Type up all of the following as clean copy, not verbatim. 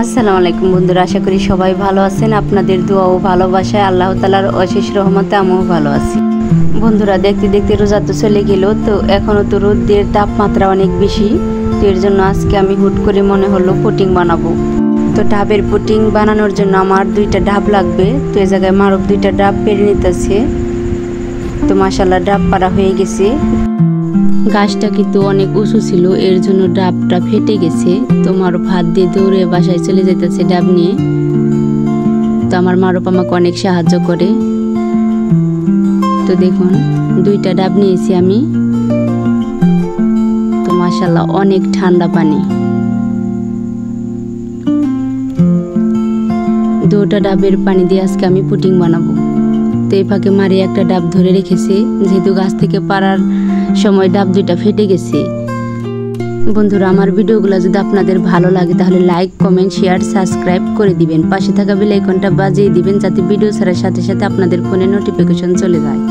আসসালামু আলাইকুম বন্ধুরা, আশা করি সবাই ভালো আছেন। আপনাদের দোয়া ও ভালোবাসায় আল্লাহ তাআলার অশেষ রহমতে আমিও ভালো আছি। বন্ধুরা, দেখতে দেখতে রোজা তো চলে গেল, তো এখনও তো রোদের তাপমাত্রা অনেক বেশি। তো এর জন্য আজকে আমি হুট করে মনে হলো পুডিং বানাবো। তো ডাবের পুডিং বানানোর জন্য আমার 2টা ডাব লাগবে। তো এই জায়গায় মারুফ 2টা ডাব পেরে নিতেছে। তো মাশাআল্লাহ ডাব পাড়া হয়ে গেছে। গাছটা কিন্তু অনেক উঁচু ছিল, এর জন্য ডাবটা ফেটে গেছে। তো মারুফ হাত দিয়ে দৌড়ে বাসায় চলে যেতেছে ডাব নিয়ে। তো আমার মারুফ আমাকে অনেক সাহায্য করে। তো দেখুন 2টা ডাব নিয়েছি আমি। তো মাশাআল্লাহ অনেক ঠান্ডা পানি। 2টা ডাবের পানি দিয়ে আজকে আমি পুডিং বানাবো। তো এই ফাঁকে মারি একটা ডাব ধরে রেখেছে, যেহেতু গাছ থেকে পাড়ার সময় ডাব 2টা ফেটে গেছে। বন্ধুরা, আমার ভিডিওগুলো যদি আপনাদের ভালো লাগে তাহলে লাইক, কমেন্ট, শেয়ার, সাবস্ক্রাইব করে দিবেন। পাশে থাকা বেল আইকনটা বাজিয়ে দিবেন, যাতে ভিডিও ছাড়ার সাথে সাথে আপনাদের ফোনে নোটিফিকেশন চলে যায়।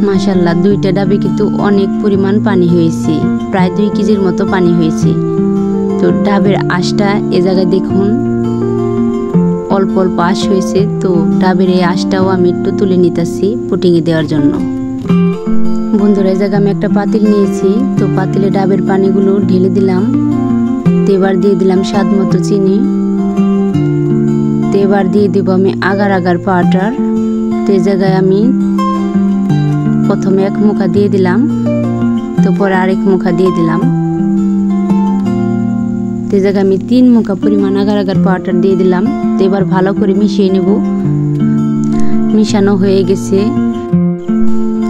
মাশাআল্লাহ 2টা ডাবে কিন্তু অনেক পরিমাণ পানি হয়েছে, প্রায় 2 কেজির মতো পানি হয়েছে। তো ডাবের আঁশটা এ জায়গায় দেখুন অল্প অল্প আঁশ হয়েছে। তো ডাবের এই আঁশটাও আমি একটু তুলে নিতেছি পুডিংয়ে দেওয়ার জন্য। বন্ধুরা, এই জায়গায় আমি একটা পাতিল নিয়েছি। তো পাতিলে ডাবের পানিগুলো ঢেলে দিলাম। তো এবার দিয়ে দিলাম স্বাদ মতো চিনি। তো এবার দিয়ে দেবো আমি আগার আগার পাউডার। তো এই জায়গায় আমি প্রথমে 1 মুঠা দিয়ে দিলাম, তো পরে আরেক মুঠা দিয়ে দিলাম। তো এই জায়গায় আমি 3 মুঠা পরিমাণ আগার আগার পাউডার দিয়ে দিলাম। তো এবার ভালো করে মিশিয়ে নেব। মিশানো হয়ে গেছে।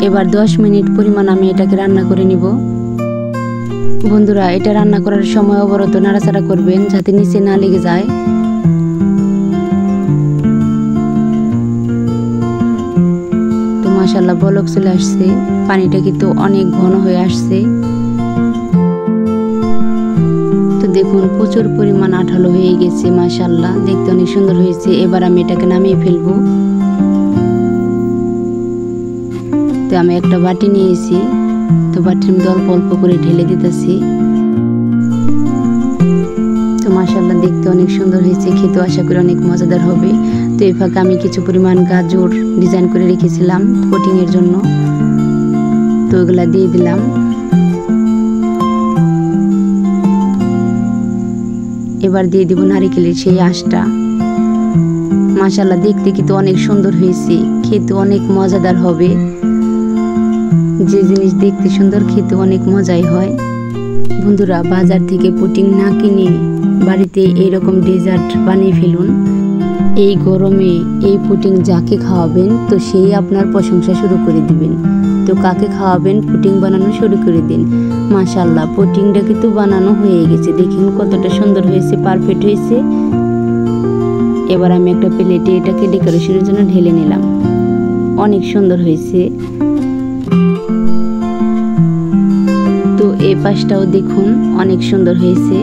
এবার 10 মিনিট পরিমাণ আমি এটাকে রান্না করে নিব। বন্ধুরা, এটা রান্না করার সময় অবরত নাড়াচাড়া করবেন, যাতে নিচে না লেগে যায়। তো মাশাআল্লাহ বলক চলে আসছে, পানিটা কিন্তু অনেক ঘন হয়ে আসছে। তো দেখুন প্রচুর পরিমাণ আঠালো হয়ে গেছে। মাশাআল্লাহ দেখতে অনেক সুন্দর হয়েছে। এবার আমি এটাকে নামিয়ে ফেলবো। তো আমি একটা বাটি নিয়েছি। তো বাটির মধ্যে অল্প অল্প করে ঢেলে দিতেছি। তো মাশাআল্লাহ দেখতে অনেক সুন্দর হয়েছে, খেতে আশা করি অনেক মজাদার হবে। তো এই ফাঁকে আমি কিছু পরিমাণ গাজর ডিজাইন করে রেখেছিলাম পুডিং এর জন্য। তো ওগুলা দিয়ে দিলাম। এবার দিয়ে দিব নারিকেলের সেই আঁশটা। মাশাআল্লাহ দেখতে কিন্তু অনেক সুন্দর হয়েছে, খেতে অনেক মজাদার হবে। যে জিনিস দেখতে সুন্দর খেতে অনেক মজাই হয়। বন্ধুরা, বাজার থেকে পুডিং না কিনে বাড়িতে এইরকম ডেজার্ট বানিয়ে ফেলুন। এই গরমে এই পুডিং যাকে খাওয়াবেন তো সেই আপনার প্রশংসা শুরু করে দিবেন। তো কাকে খাওয়াবেন পুডিং বানানো শুরু করে দিন। মাশাআল্লাহ পুডিংটা কিন্তু বানানো হয়ে গেছে, দেখুন কতটা সুন্দর হয়েছে, পারফেক্ট হয়েছে। এবার আমি একটা প্লেটে এটাকে ডেকোরেশনের জন্য ঢেলে নিলাম। অনেক সুন্দর হয়েছে। তো এই পাশটাও দেখুন অনেক সুন্দর হয়েছে।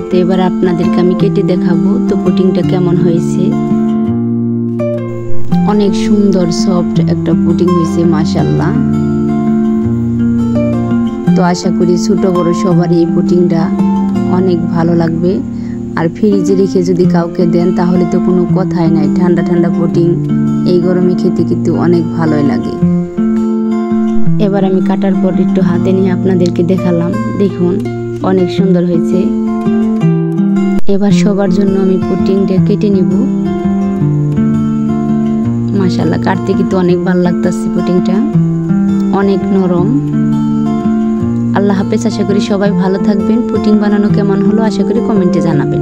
তো এবার আপনাদেরকে আমি কেটে দেখাবো তো পুডিংটা কেমন হয়েছে। অনেক সুন্দর সফট একটা পুডিং হয়েছে মাশাআল্লাহ। তো আশা করি ছোট বড় সবারই এই পুডিংটা অনেক ভালো লাগবে। আর ফ্রিজে রেখে যদি কাউকে দেন তাহলে তো কোনো কথাই নাই, ঠান্ডা ঠান্ডা পুডিং এই গরমে খেতে কিন্তু অনেক ভালোই লাগে। এবার আমি কাটার পর একটু হাতে নিয়ে আপনাদেরকে দেখালাম, দেখুন অনেক সুন্দর হয়েছে। এবার সবার জন্য আমি পুডিংটা কেটে নিব। মাশাআল্লাহ কাটতে কিন্তু অনেক ভালো লাগতেছে, পুডিংটা অনেক নরম। আল্লাহ হাফেজ। আশা করি সবাই ভালো থাকবেন। পুডিং বানানো কেমন হলো আশা করি কমেন্টে জানাবেন।